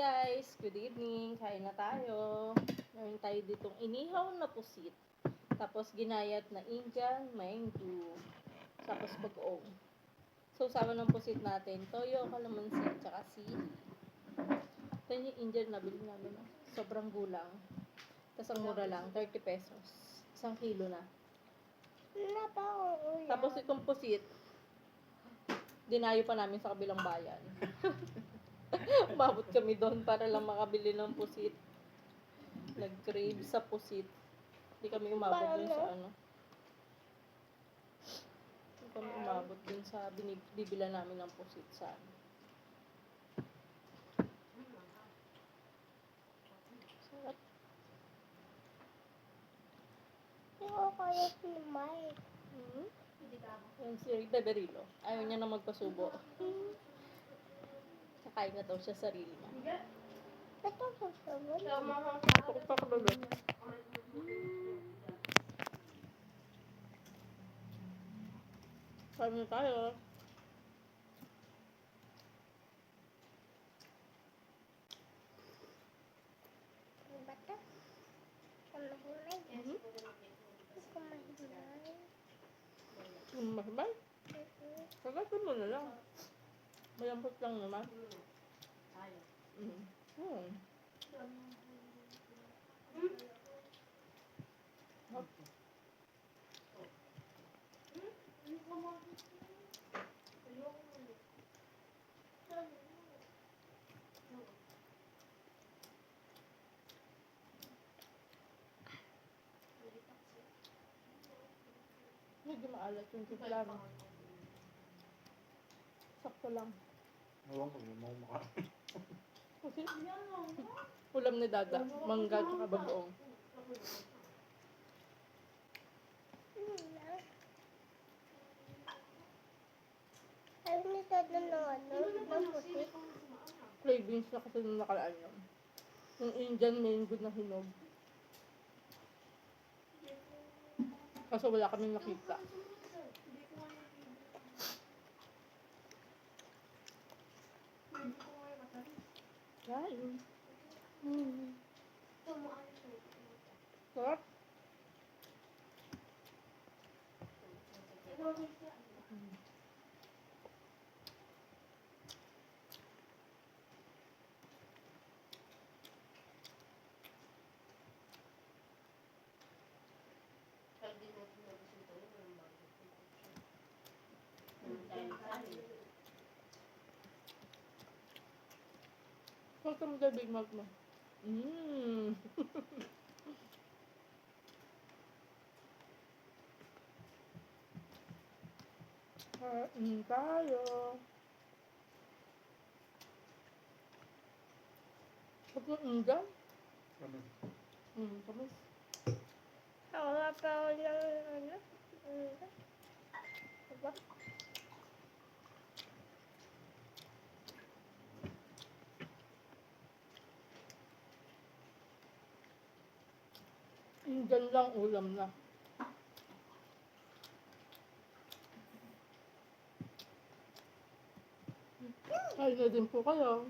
guys, good evening. Kain na tayo. Meron tayo ditong inihaw na pusit. Tapos ginayat na Indian mango. Tapos bagoong. So sama ng pusit natin, toyo, kalamansi, tsaka sili. Ito yung Indian na bili namin. Sobrang gulang. Tapos ang mura lang, 30 pesos. 1 kilo na. Tapos itong pusit, dinayo pa namin sa kabilang bayan. Umabot kami doon para lang makabili ng pusit. Nag-crave sa pusit. Hindi kami umabot dun sa ano. Hindi kami umabot dun sa bibila namin ng pusit sa ano. Sarap. Hindi ko kaya sinimay. Yan si Beberilo. Ayaw niya na magpasubo. Kakain na daw siya sarili niya. Ito susunod. Bakit pa kabalo? Kain na tayo. Ang bata. Ang mahimay. Gusto mahimay. Mahibay? Kagatin mo na lang. Malambot lang naman. Medyo maalat yung timpla, no? Sakto lang. Ewan ko, hindi mo makain. Kasi ulam ni Dada, mangga at bagoong. Ayaw ni Dada ng ano, ng puti. Cravings na kasi nung nakalaan yun. Yung Indian mango na hinog. Kaso wala kaming nakita. Kain. Sarap. Huwag ka mag-big mouth mo. Kain tayo. Huwag mo inggan. Tamis. Wala pa ako ng ano. Diba? Inggan lang ulam na. Kain na din po kayo.